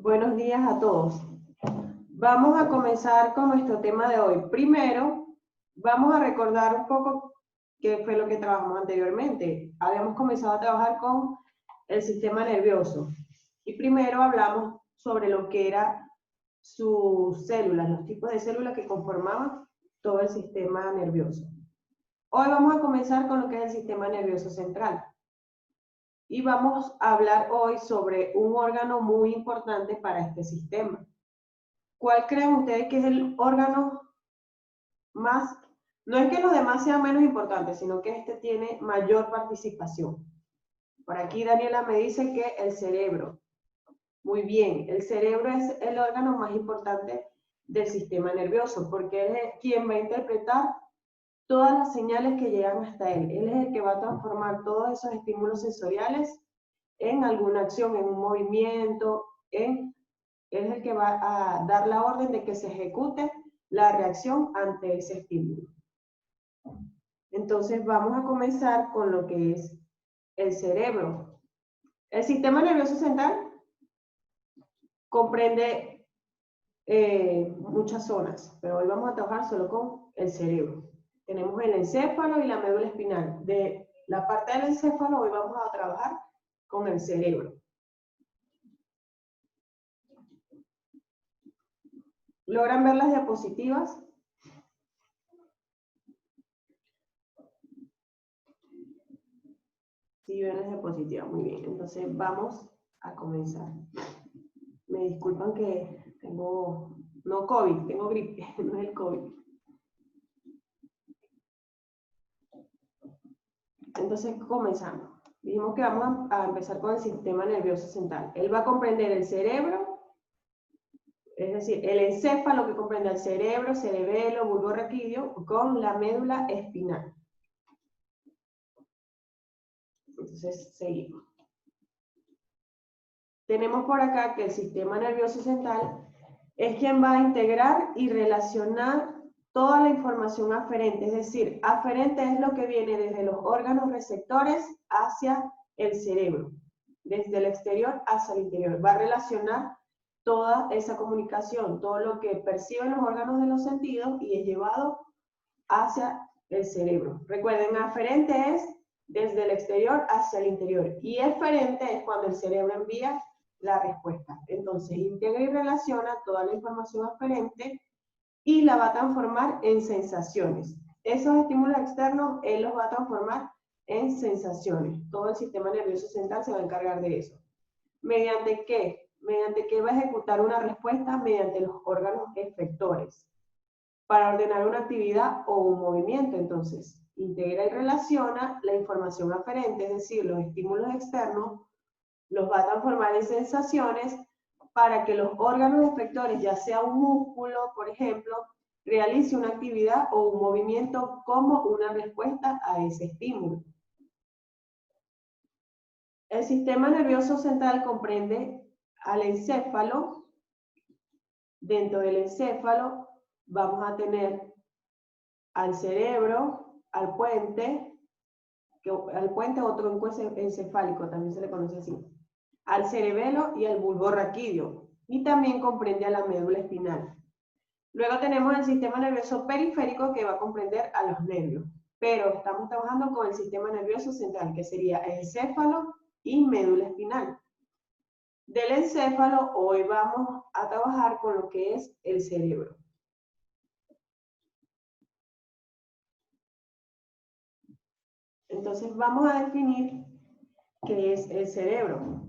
Buenos días a todos. Vamos a comenzar con nuestro tema de hoy. Primero, vamos a recordar un poco qué fue lo que trabajamos anteriormente. Habíamos comenzado a trabajar con el sistema nervioso. Y primero hablamos sobre lo que eran sus células, los tipos de células que conformaban todo el sistema nervioso. Hoy vamos a comenzar con lo que es el sistema nervioso central. Y vamos a hablar hoy sobre un órgano muy importante para este sistema. ¿Cuál creen ustedes que es el órgano más? No es que los demás sean menos importantes, sino que este tiene mayor participación. Por aquí Daniela me dice que el cerebro. Muy bien, el cerebro es el órgano más importante del sistema nervioso, porque él es quien va a interpretar todas las señales que llegan hasta él. Él es el que va a transformar todos esos estímulos sensoriales en alguna acción, en un movimiento, él es el que va a dar la orden de que se ejecute la reacción ante ese estímulo. Entonces vamos a comenzar con lo que es el cerebro. El sistema nervioso central comprende muchas zonas, pero hoy vamos a trabajar solo con el cerebro. Tenemos el encéfalo y la médula espinal. De la parte del encéfalo hoy vamos a trabajar con el cerebro. ¿Logran ver las diapositivas? Sí, ven las diapositivas, muy bien. Entonces vamos a comenzar. Me disculpan que tengo, no COVID, tengo gripe, no es el COVID. Entonces comenzamos. Dijimos que vamos a empezar con el sistema nervioso central. Él va a comprender el cerebro, es decir, el encéfalo que comprende el cerebro, cerebelo, bulbo raquídeo, con la médula espinal. Entonces seguimos. Tenemos por acá que el sistema nervioso central es quien va a integrar y relacionar toda la información aferente, es decir, aferente es lo que viene desde los órganos receptores hacia el cerebro, desde el exterior hacia el interior. Va a relacionar toda esa comunicación, todo lo que perciben los órganos de los sentidos y es llevado hacia el cerebro. Recuerden, aferente es desde el exterior hacia el interior y eferente es cuando el cerebro envía la respuesta. Entonces, integra y relaciona toda la información aferente y la va a transformar en sensaciones. Esos estímulos externos, él los va a transformar en sensaciones. Todo el sistema nervioso central se va a encargar de eso. ¿Mediante qué? Mediante qué va a ejecutar una respuesta mediante los órganos efectores. Para ordenar una actividad o un movimiento, entonces, integra y relaciona la información aferente, es decir, los estímulos externos, los va a transformar en sensaciones para que los órganos efectores, ya sea un músculo, por ejemplo, realice una actividad o un movimiento como una respuesta a ese estímulo. El sistema nervioso central comprende al encéfalo. Dentro del encéfalo vamos a tener al cerebro, al puente o tronco encefálico, también se le conoce así, al cerebelo y al bulbo raquídeo, y también comprende a la médula espinal. Luego tenemos el sistema nervioso periférico que va a comprender a los nervios, pero estamos trabajando con el sistema nervioso central, que sería encéfalo y médula espinal. Del encéfalo hoy vamos a trabajar con lo que es el cerebro. Entonces vamos a definir qué es el cerebro.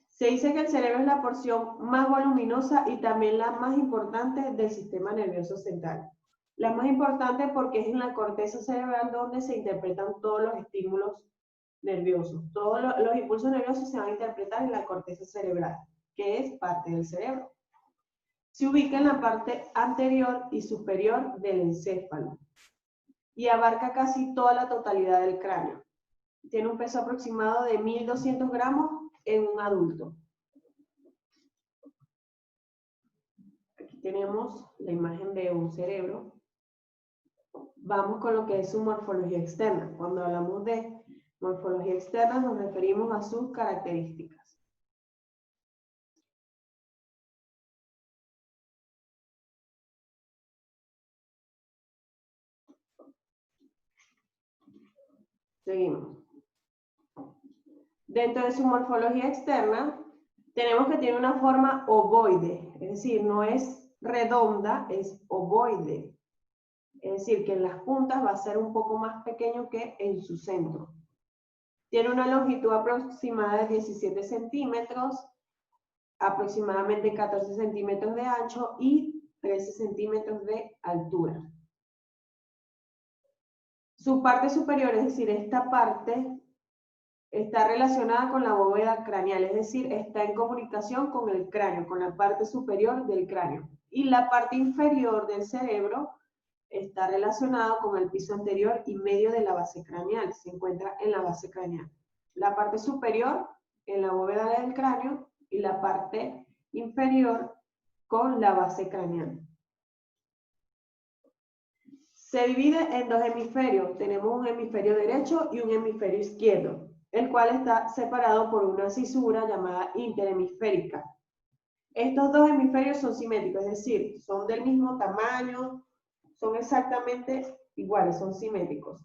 Se dice que el cerebro es la porción más voluminosa y también la más importante del sistema nervioso central. La más importante porque es en la corteza cerebral donde se interpretan todos los estímulos nerviosos. Todos los impulsos nerviosos se van a interpretar en la corteza cerebral, que es parte del cerebro. Se ubica en la parte anterior y superior del encéfalo y abarca casi toda la totalidad del cráneo. Tiene un peso aproximado de 1.200 gramos en un adulto. Aquí tenemos la imagen de un cerebro. Vamos con lo que es su morfología externa. Cuando hablamos de morfología externa nos referimos a sus características. Seguimos. Dentro de su morfología externa, tenemos que tiene una forma ovoide, es decir, no es redonda, es ovoide. Es decir, que en las puntas va a ser un poco más pequeño que en su centro. Tiene una longitud aproximada de 17 centímetros, aproximadamente 14 centímetros de ancho y 13 centímetros de altura. Su parte superior, es decir, esta parte, está relacionada con la bóveda craneal, es decir, está en comunicación con el cráneo, con la parte superior del cráneo. Y la parte inferior del cerebro está relacionado con el piso anterior y medio de la base craneal, se encuentra en la base craneal. La parte superior en la bóveda del cráneo y la parte inferior con la base craneal. Se divide en dos hemisferios, tenemos un hemisferio derecho y un hemisferio izquierdo, el cual está separado por una cisura llamada interhemisférica. Estos dos hemisferios son simétricos, es decir, son del mismo tamaño, son exactamente iguales, son simétricos.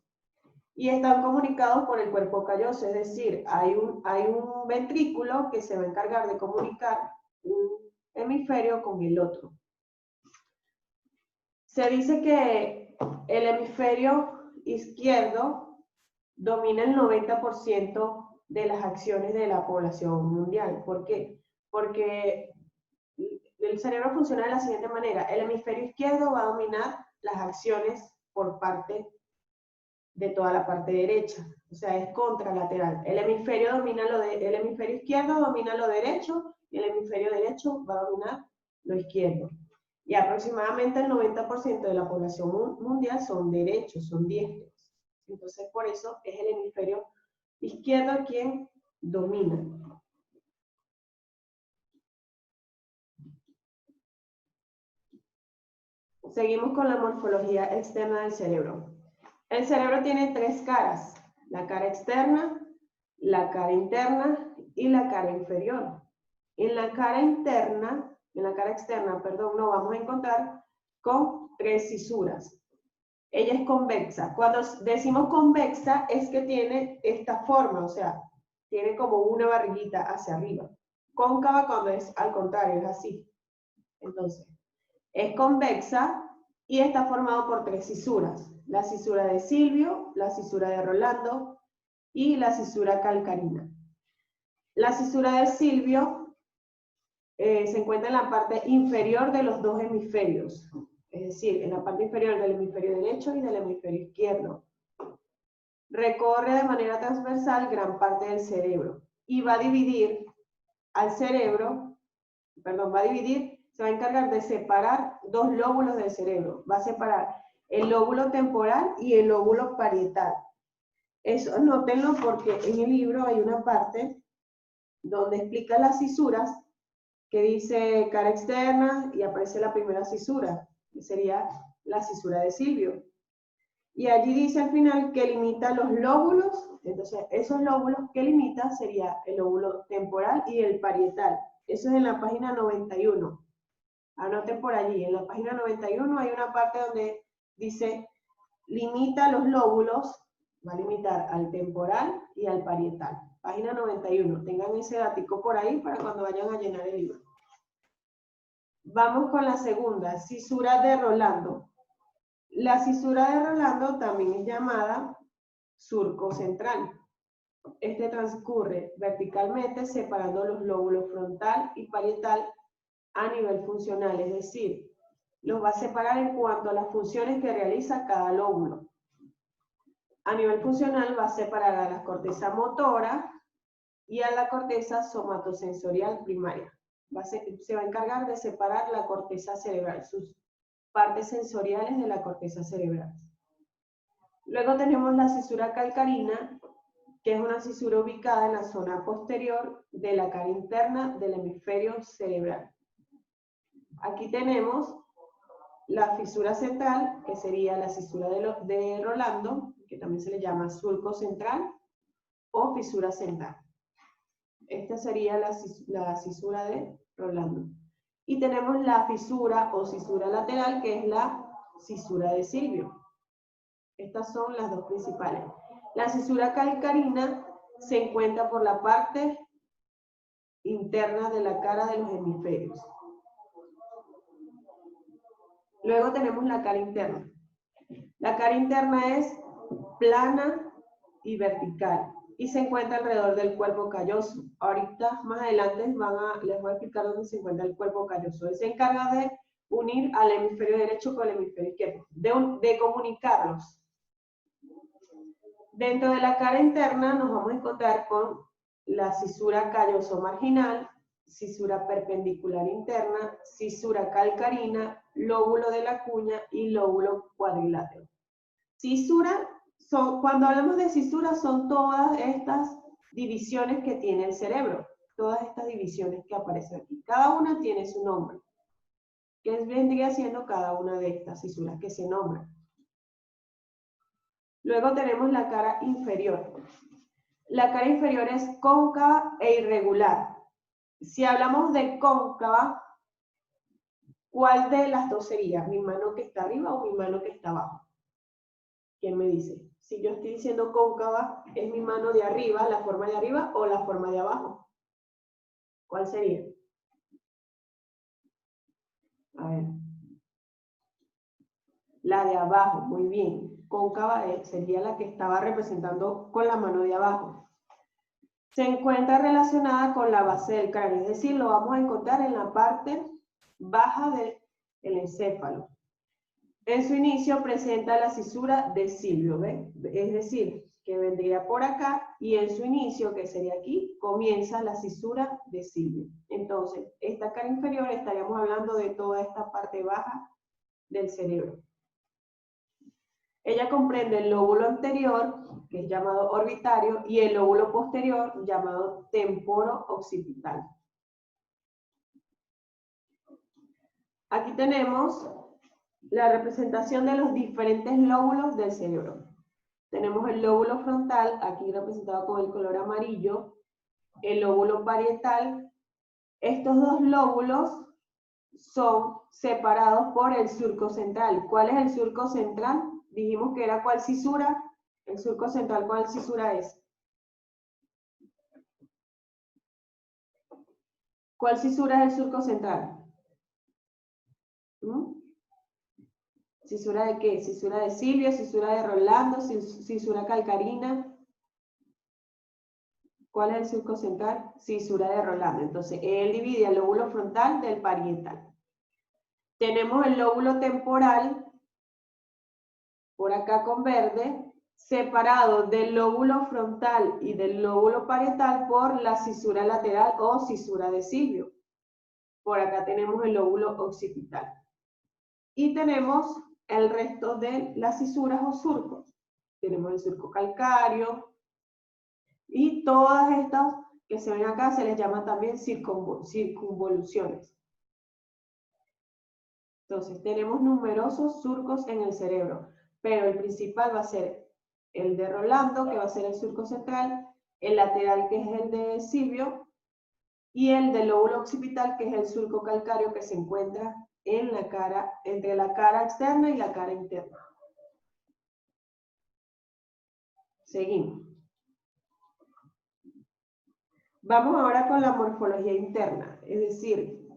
Y están comunicados por el cuerpo calloso, es decir, hay un ventrículo que se va a encargar de comunicar un hemisferio con el otro. Se dice que el hemisferio izquierdo domina el 90% de las acciones de la población mundial. ¿Por qué? Porque el cerebro funciona de la siguiente manera. El hemisferio izquierdo va a dominar las acciones por parte de toda la parte derecha. O sea, es contralateral. El hemisferio izquierdo domina lo derecho y el hemisferio derecho va a dominar lo izquierdo. Y aproximadamente el 90% de la población mundial son derechos, son diestros. Entonces, por eso es el hemisferio izquierdo quien domina. Seguimos con la morfología externa del cerebro. El cerebro tiene tres caras: la cara externa, la cara interna y la cara inferior. En la cara externa, nos vamos a encontrar con tres cisuras. Ella es convexa. Cuando decimos convexa es que tiene esta forma, o sea, tiene como una barriguita hacia arriba. Cóncava cuando es al contrario, es así. Entonces, es convexa y está formado por tres cisuras: la cisura de Silvio, la cisura de Rolando y la cisura calcarina. La cisura de Silvio se encuentra en la parte inferior de los dos hemisferios, es decir, en la parte inferior del hemisferio derecho y del hemisferio izquierdo. Recorre de manera transversal gran parte del cerebro y va a dividir al cerebro, se va a encargar de separar dos lóbulos del cerebro. Va a separar el lóbulo temporal y el lóbulo parietal. Eso anótenlo porque en el libro hay una parte donde explica las cisuras, que dice cara externa y aparece la primera cisura, que sería la cisura de Silvio. Y allí dice al final que limita los lóbulos. Entonces esos lóbulos que limita sería el lóbulo temporal y el parietal. Eso es en la página 91. Anoten por allí, en la página 91 hay una parte donde dice limita los lóbulos, va a limitar al temporal y al parietal. Página 91, tengan ese datico por ahí para cuando vayan a llenar el libro. Vamos con la segunda, cisura de Rolando. La cisura de Rolando también es llamada surco central. Este transcurre verticalmente separando los lóbulos frontal y parietal a nivel funcional, es decir, los va a separar en cuanto a las funciones que realiza cada lóbulo. A nivel funcional va a separar a la corteza motora y a la corteza somatosensorial primaria. Se va a encargar de separar la corteza cerebral, sus partes sensoriales de la corteza cerebral. Luego tenemos la cisura calcarina, que es una cisura ubicada en la zona posterior de la cara interna del hemisferio cerebral. Aquí tenemos la fisura central, que sería la cisura de Rolando, que también se le llama surco central o fisura central. Esta sería la cisura de Rolando. Y tenemos la fisura o cisura lateral, que es la cisura de Silvio. Estas son las dos principales. La cisura calcarina se encuentra por la parte interna de la cara de los hemisferios. Luego tenemos la cara interna. La cara interna es plana y vertical y se encuentra alrededor del cuerpo calloso. Ahorita, más adelante, les voy a explicar dónde se encuentra el cuerpo calloso. Él se encarga de unir al hemisferio derecho con el hemisferio izquierdo, de comunicarlos. Dentro de la cara interna nos vamos a encontrar con la cisura calloso marginal, cisura perpendicular interna, cisura calcarina, lóbulo de la cuña y lóbulo cuadrilátero. Cisura, cuando hablamos de cisura, son todas estas divisiones que tiene el cerebro, todas estas divisiones que aparecen aquí. Cada una tiene su nombre. ¿Qué vendría siendo cada una de estas cisuras que se nombran? Luego tenemos la cara inferior. La cara inferior es cóncava e irregular. Si hablamos de cóncava, ¿cuál de las dos sería? ¿Mi mano que está arriba o mi mano que está abajo? ¿Quién me dice? Si yo estoy diciendo cóncava, ¿es mi mano de arriba, la forma de arriba o la forma de abajo? ¿Cuál sería? A ver. La de abajo, muy bien. Cóncava sería la que estaba representando con la mano de abajo. Se encuentra relacionada con la base del cráneo, es decir, lo vamos a encontrar en la parte baja del encéfalo. En su inicio presenta la cisura de Silvio, ¿ven? Es decir, que vendría por acá y en su inicio, que sería aquí, comienza la cisura de Silvio. Entonces, esta cara inferior estaríamos hablando de toda esta parte baja del cerebro. Ella comprende el lóbulo anterior, que es llamado orbitario, y el lóbulo posterior, llamado temporo-occipital. Aquí tenemos la representación de los diferentes lóbulos del cerebro. Tenemos el lóbulo frontal, aquí representado con el color amarillo, el lóbulo parietal. Estos dos lóbulos son separados por el surco central. ¿Cuál es el surco central? Dijimos que era ¿cuál cisura? El surco central, ¿cuál cisura es? ¿Cuál cisura es el surco central? ¿Cisura de qué? ¿Cisura de Silvio? ¿Cisura de Rolando? ¿Cisura calcarina? ¿Cuál es el surco central? Cisura de Rolando. Entonces, él divide el lóbulo frontal del parietal. Tenemos el lóbulo temporal, por acá con verde, separado del lóbulo frontal y del lóbulo parietal por la cisura lateral o cisura de Silvio. Por acá tenemos el lóbulo occipital. Y tenemos el resto de las cisuras o surcos. Tenemos el surco calcáreo y todas estas que se ven acá se les llama también circunvoluciones. Entonces, tenemos numerosos surcos en el cerebro, pero el principal va a ser el de Rolando, que va a ser el surco central, el lateral, que es el de Silvio, y el del lóbulo occipital, que es el surco calcáreo que se encuentra en la cara, entre la cara externa y la cara interna. Seguimos. Vamos ahora con la morfología interna, es decir,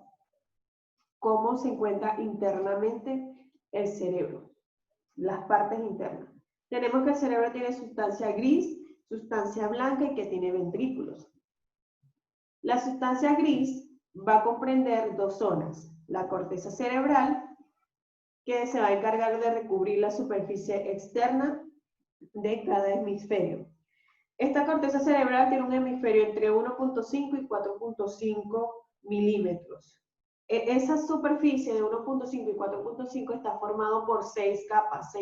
cómo se encuentra internamente el cerebro, las partes internas. Tenemos que el cerebro tiene sustancia gris, sustancia blanca y que tiene ventrículos. La sustancia gris va a comprender dos zonas, la corteza cerebral, que se va a encargar de recubrir la superficie externa de cada hemisferio. Esta corteza cerebral tiene un hemisferio entre 1.5 y 4.5 milímetros. Esa superficie de 1.5 y 4.5 está formado por 6 capas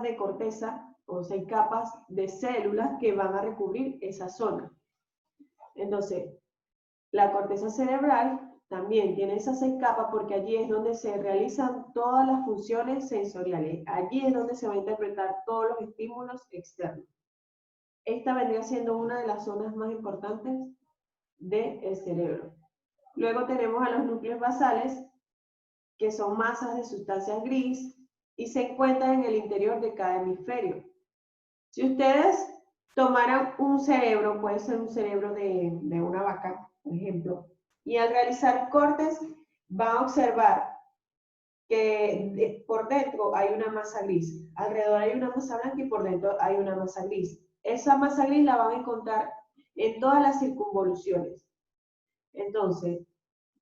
de corteza o 6 capas de células que van a recubrir esa zona. Entonces, la corteza cerebral también tiene esas 6 capas porque allí es donde se realizan todas las funciones sensoriales. Allí es donde se va a interpretar todos los estímulos externos. Esta vendría siendo una de las zonas más importantes del cerebro. Luego tenemos a los núcleos basales, que son masas de sustancias gris y se encuentran en el interior de cada hemisferio. Si ustedes tomaran un cerebro, puede ser un cerebro de una vaca, por ejemplo, y al realizar cortes van a observar que por dentro hay una masa gris, alrededor hay una masa blanca y por dentro hay una masa gris. Esa masa gris la van a encontrar en todas las circunvoluciones. Entonces,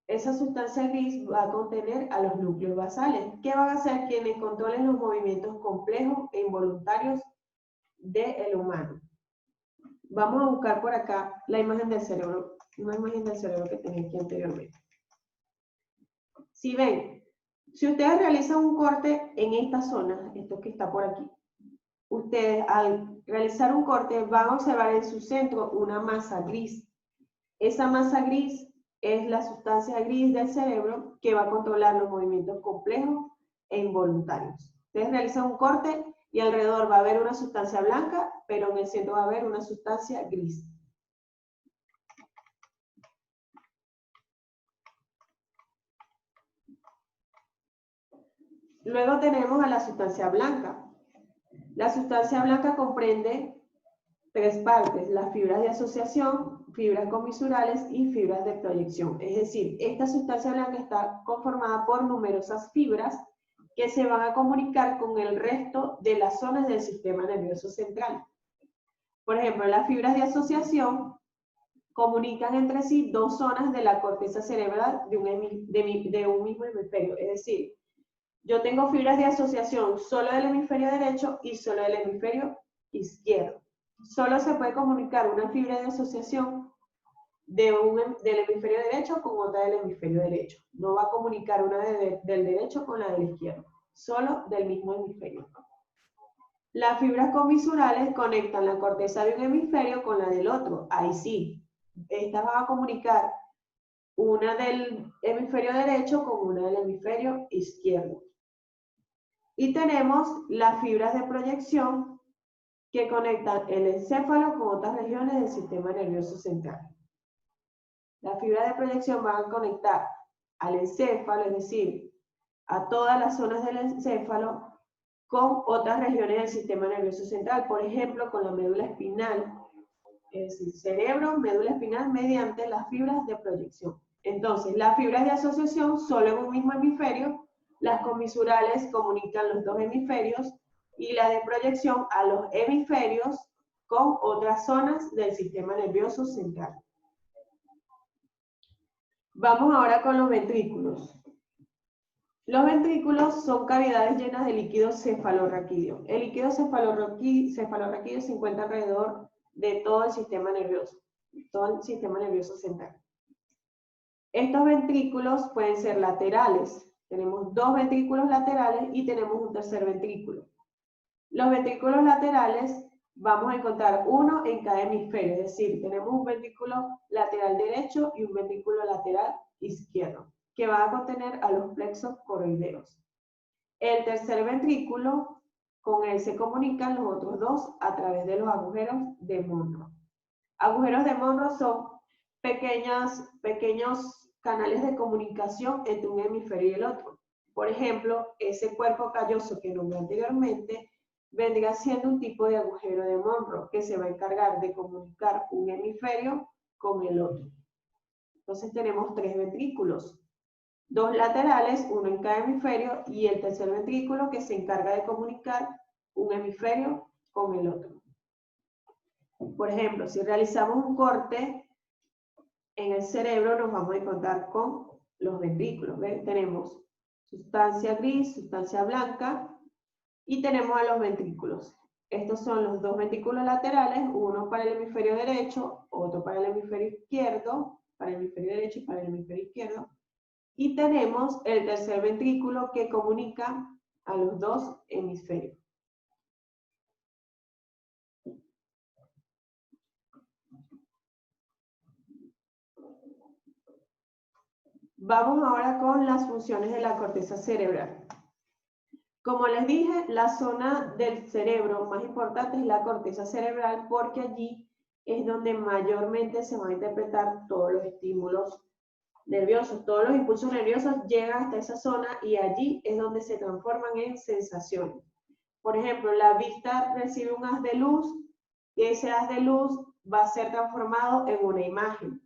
esa sustancia gris va a contener a los núcleos basales, que van a ser quienes controlen los movimientos complejos e involuntarios del humano. Vamos a buscar por acá la imagen del cerebro, una imagen del cerebro que tenía aquí anteriormente. Si ven, si ustedes realizan un corte en esta zona, esto que está por aquí, ustedes al realizar un corte van a observar en su centro una masa gris. Esa masa gris es la sustancia gris del cerebro que va a controlar los movimientos complejos e involuntarios. Ustedes realizan un corte y alrededor va a haber una sustancia blanca, pero en el centro va a haber una sustancia gris. Luego tenemos a la sustancia blanca. La sustancia blanca comprende tres partes: las fibras de asociación, fibras comisurales y fibras de proyección. Es decir, esta sustancia blanca está conformada por numerosas fibras que se van a comunicar con el resto de las zonas del sistema nervioso central. Por ejemplo, las fibras de asociación comunican entre sí dos zonas de la corteza cerebral de un mismo hemisferio. Es decir, yo tengo fibras de asociación solo del hemisferio derecho y solo del hemisferio izquierdo. Solo se puede comunicar una fibra de asociación del hemisferio derecho con otra del hemisferio derecho. No va a comunicar una del derecho con la del izquierdo, solo del mismo hemisferio. Las fibras comisurales conectan la corteza de un hemisferio con la del otro. Ahí sí, estas van a comunicar una del hemisferio derecho con una del hemisferio izquierdo. Y tenemos las fibras de proyección que conectan el encéfalo con otras regiones del sistema nervioso central. Las fibras de proyección van a conectar al encéfalo, es decir, a todas las zonas del encéfalo, con otras regiones del sistema nervioso central, por ejemplo, con la médula espinal, es decir, cerebro, médula espinal, mediante las fibras de proyección. Entonces, las fibras de asociación solo en un mismo hemisferio, las comisurales comunican los dos hemisferios y las de proyección a los hemisferios con otras zonas del sistema nervioso central. Vamos ahora con los ventrículos. Los ventrículos son cavidades llenas de líquido cefalorraquídeo. El líquido cefalorraquídeo se encuentra alrededor de todo el sistema nervioso central. Estos ventrículos pueden ser laterales. Tenemos dos ventrículos laterales y tenemos un tercer ventrículo. Los ventrículos laterales vamos a encontrar uno en cada hemisferio, es decir, tenemos un ventrículo lateral derecho y un ventrículo lateral izquierdo, que va a contener a los plexos coroideos. El tercer ventrículo, con él se comunican los otros dos a través de los agujeros de Monro. Agujeros de Monro son pequeños canales de comunicación entre un hemisferio y el otro. Por ejemplo, ese cuerpo calloso que nombré anteriormente vendría siendo un tipo de agujero de Monro que se va a encargar de comunicar un hemisferio con el otro. Entonces tenemos tres ventrículos, dos laterales, uno en cada hemisferio, y el tercer ventrículo que se encarga de comunicar un hemisferio con el otro. Por ejemplo, si realizamos un corte en el cerebro, nos vamos a encontrar con los ventrículos. ¿Ven? Tenemos sustancia gris, sustancia blanca, y tenemos a los ventrículos. Estos son los dos ventrículos laterales, uno para el hemisferio derecho, otro para el hemisferio izquierdo, para el hemisferio derecho y para el hemisferio izquierdo. Y tenemos el tercer ventrículo que comunica a los dos hemisferios. Vamos ahora con las funciones de la corteza cerebral. Como les dije, la zona del cerebro más importante es la corteza cerebral porque allí es donde mayormente se van a interpretar todos los estímulos nerviosos. Todos los impulsos nerviosos llegan hasta esa zona y allí es donde se transforman en sensaciones. Por ejemplo, la vista recibe un haz de luz y ese haz de luz va a ser transformado en una imagen.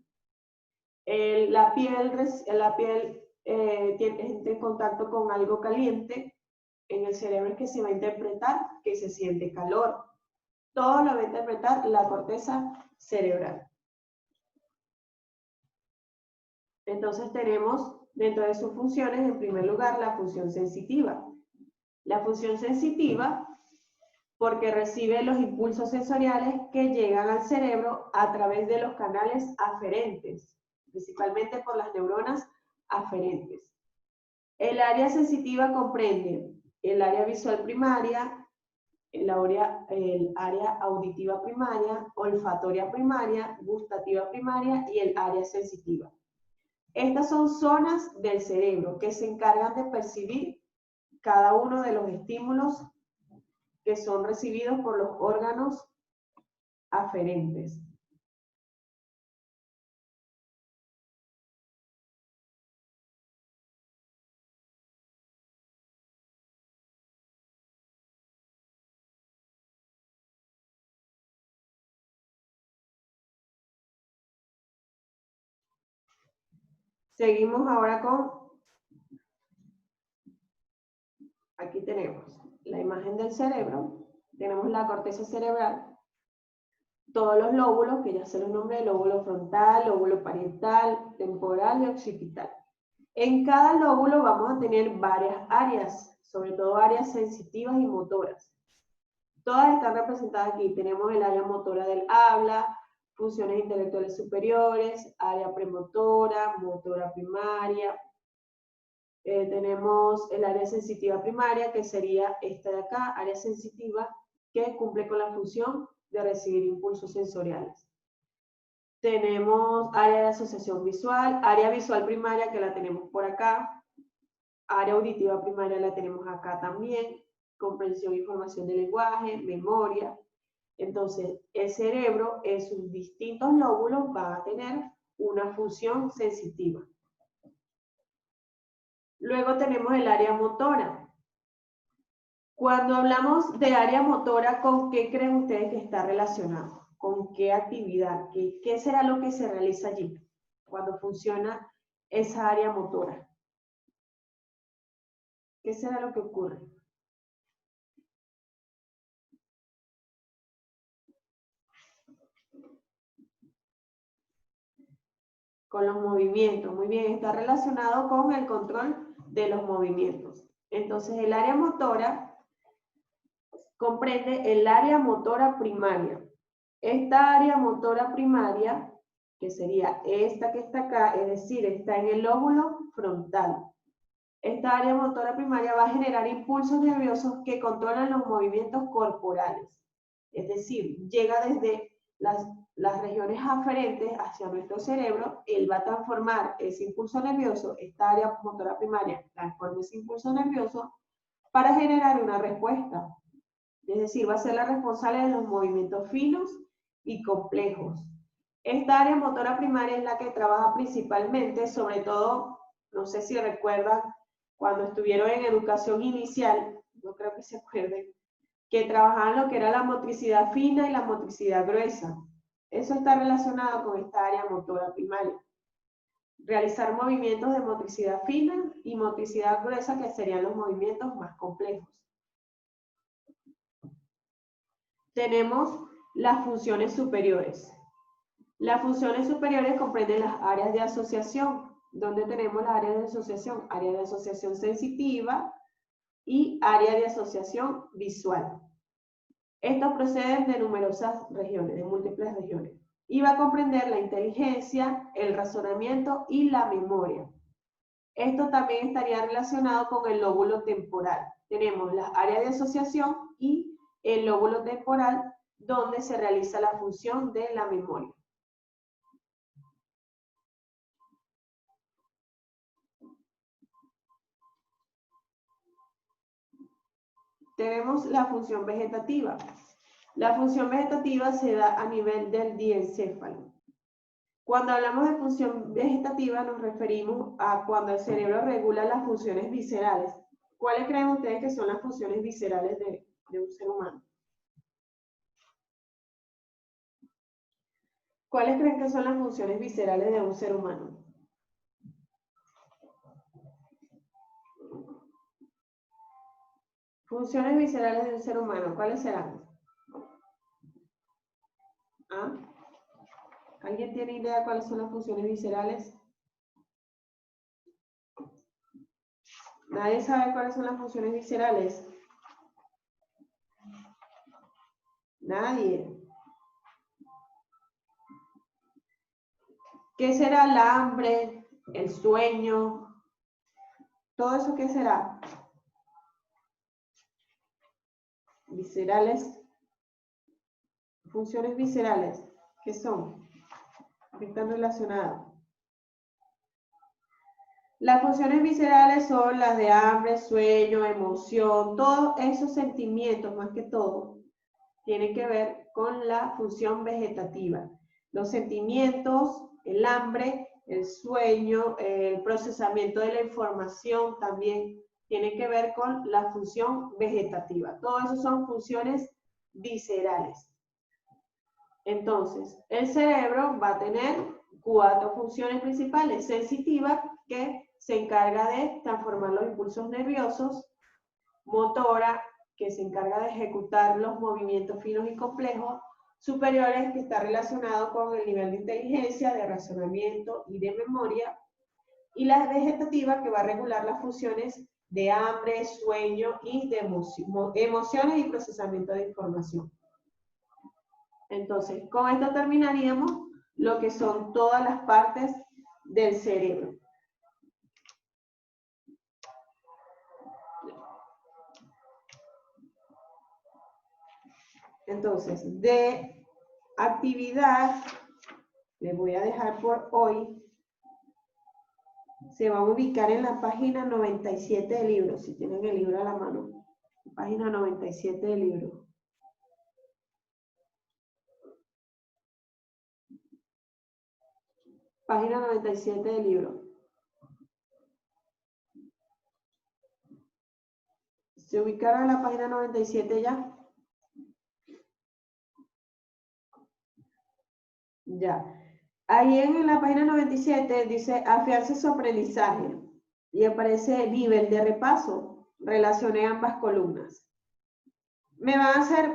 La piel entra en contacto con algo caliente, en el cerebro es que se va a interpretar que se siente calor. Todo lo va a interpretar la corteza cerebral. Entonces tenemos dentro de sus funciones, en primer lugar, la función sensitiva. La función sensitiva, porque recibe los impulsos sensoriales que llegan al cerebro a través de los canales aferentes, principalmente por las neuronas aferentes. El área sensitiva comprende el área visual primaria, el área auditiva primaria, olfatoria primaria, gustativa primaria y el área sensitiva. Estas son zonas del cerebro que se encargan de percibir cada uno de los estímulos que son recibidos por los órganos aferentes. Seguimos ahora con, aquí tenemos la imagen del cerebro, tenemos la corteza cerebral, todos los lóbulos, que ya se los nombré, lóbulo frontal, lóbulo parietal, temporal y occipital. En cada lóbulo vamos a tener varias áreas, sobre todo áreas sensitivas y motoras. Todas están representadas aquí. Tenemos el área motora del habla, funciones intelectuales superiores, área premotora, motora primaria. Tenemos el área sensitiva primaria, que sería esta de acá, área sensitiva, que cumple con la función de recibir impulsos sensoriales. Tenemos área de asociación visual, área visual primaria, que la tenemos por acá, área auditiva primaria la tenemos acá también, comprensión y formación del lenguaje, memoria. Entonces, el cerebro en sus distintos lóbulos va a tener una función sensitiva. Luego tenemos el área motora. Cuando hablamos de área motora, ¿con qué creen ustedes que está relacionado? ¿Con qué actividad? ¿Qué será lo que se realiza allí cuando funciona esa área motora? ¿Qué será lo que ocurre? Con los movimientos, muy bien, está relacionado con el control de los movimientos. Entonces, el área motora comprende el área motora primaria. Esta área motora primaria, que sería esta que está acá, es decir, está en el lóbulo frontal. Esta área motora primaria va a generar impulsos nerviosos que controlan los movimientos corporales. Es decir, llega desde las regiones aferentes hacia nuestro cerebro, él va a transformar ese impulso nervioso, esta área motora primaria transforma ese impulso nervioso para generar una respuesta. Es decir, va a ser la responsable de los movimientos finos y complejos. Esta área motora primaria es la que trabaja principalmente, sobre todo, no sé si recuerdan, cuando estuvieron en educación inicial, no creo que se acuerden, que trabajaban lo que era la motricidad fina y la motricidad gruesa. Eso está relacionado con esta área motora primaria. Realizar movimientos de motricidad fina y motricidad gruesa, que serían los movimientos más complejos. Tenemos las funciones superiores. Las funciones superiores comprenden las áreas de asociación. ¿Dónde tenemos las áreas de asociación? Área de asociación sensitiva y área de asociación visual. Estos proceden de numerosas regiones, de múltiples regiones. Y va a comprender la inteligencia, el razonamiento y la memoria. Esto también estaría relacionado con el lóbulo temporal. Tenemos las áreas de asociación y el lóbulo temporal, donde se realiza la función de la memoria. Tenemos la función vegetativa. La función vegetativa se da a nivel del diencéfalo. Cuando hablamos de función vegetativa nos referimos a cuando el cerebro regula las funciones viscerales. ¿Cuáles creen ustedes que son las funciones viscerales de un ser humano? ¿Cuáles creen que son las funciones viscerales de un ser humano? Funciones viscerales de un ser humano, ¿cuáles serán? ¿Ah? ¿Alguien tiene idea de cuáles son las funciones viscerales? ¿Nadie sabe cuáles son las funciones viscerales? Nadie. ¿Qué será el hambre, el sueño? ¿Todo eso qué será? Viscerales. Funciones viscerales. ¿Qué son? ¿Qué están relacionadas? Las funciones viscerales son las de hambre, sueño, emoción, todos esos sentimientos, más que todo, tienen que ver con la función vegetativa. Los sentimientos, el hambre, el sueño, el procesamiento de la información también tienen que ver con la función vegetativa. Todo eso son funciones viscerales. Entonces, el cerebro va a tener 4 funciones principales. Sensitiva, que se encarga de transformar los impulsos nerviosos. Motora, que se encarga de ejecutar los movimientos finos y complejos. Superiores, que está relacionado con el nivel de inteligencia, de razonamiento y de memoria. Y la vegetativa, que va a regular las funciones de hambre, sueño y de emociones y procesamiento de información. Entonces, con esto terminaríamos lo que son todas las partes del cerebro. Entonces, de actividad, les voy a dejar por hoy, se va a ubicar en la página 97 del libro, si tienen el libro a la mano. Página 97 del libro. Página 97 del libro. ¿Se ubicaron en la página 97 ya? Ya. Ahí en la página 97 dice afianza su aprendizaje y aparece nivel de repaso. Relacione ambas columnas. Me van a hacer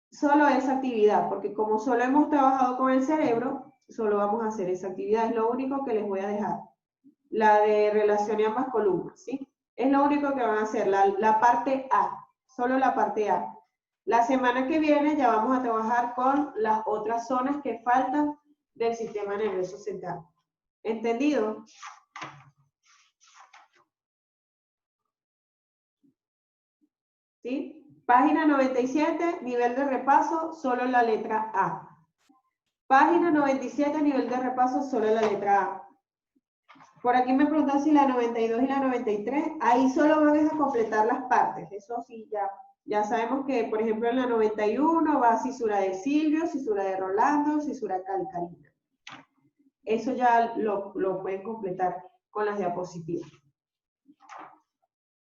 solo esa actividad porque como solo hemos trabajado con el cerebro, solo vamos a hacer esa actividad. Es lo único que les voy a dejar. La de relacione ambas columnas, ¿sí? Es lo único que van a hacer, la parte A, solo la parte A. La semana que viene ya vamos a trabajar con las otras zonas que faltan del sistema nervioso central. ¿Entendido? ¿Sí? Página 97, nivel de repaso, solo la letra A. Página 97, nivel de repaso, solo la letra A. Por aquí me preguntan si la 92 y la 93, ahí solo van a completar las partes. Eso sí, ya sabemos que, por ejemplo, en la 91 va cisura de Silvio, cisura de Rolando, cisura calcarina. Eso ya lo pueden completar con las diapositivas.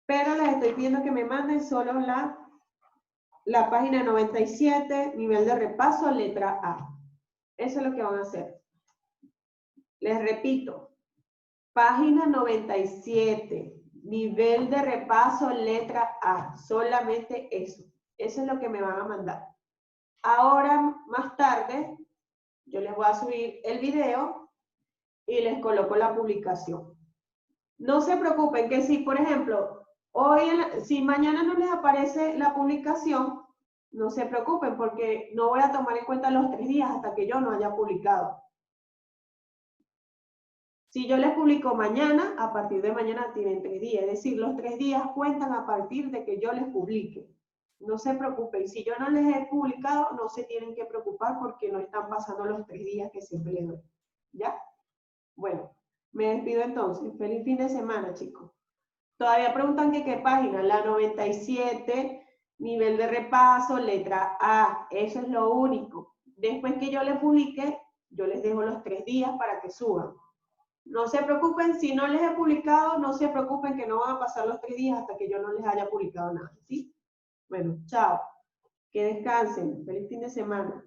Pero les estoy pidiendo que me manden solo la página 97, nivel de repaso, letra A. Eso es lo que van a hacer. Les repito, página 97, nivel de repaso, letra A. Solamente eso. Eso es lo que me van a mandar. Ahora, más tarde, yo les voy a subir el video y les coloco la publicación. No se preocupen que si, por ejemplo, si mañana no les aparece la publicación, no se preocupen porque no voy a tomar en cuenta los 3 días hasta que yo no haya publicado. Si yo les publico mañana, a partir de mañana tienen 3 días. Es decir, los 3 días cuentan a partir de que yo les publique. No se preocupen. Si yo no les he publicado, no se tienen que preocupar porque no están pasando los 3 días que siempre les doy. ¿Ya? Bueno, me despido entonces. Feliz fin de semana, chicos. Todavía preguntan que qué página. La 97, nivel de repaso, letra A. Eso es lo único. Después que yo le publique, Yo les dejo los 3 días para que suban. No se preocupen, si no les he publicado, no se preocupen que no van a pasar los 3 días hasta que yo no les haya publicado nada, ¿sí? Bueno, chao. Que descansen. Feliz fin de semana.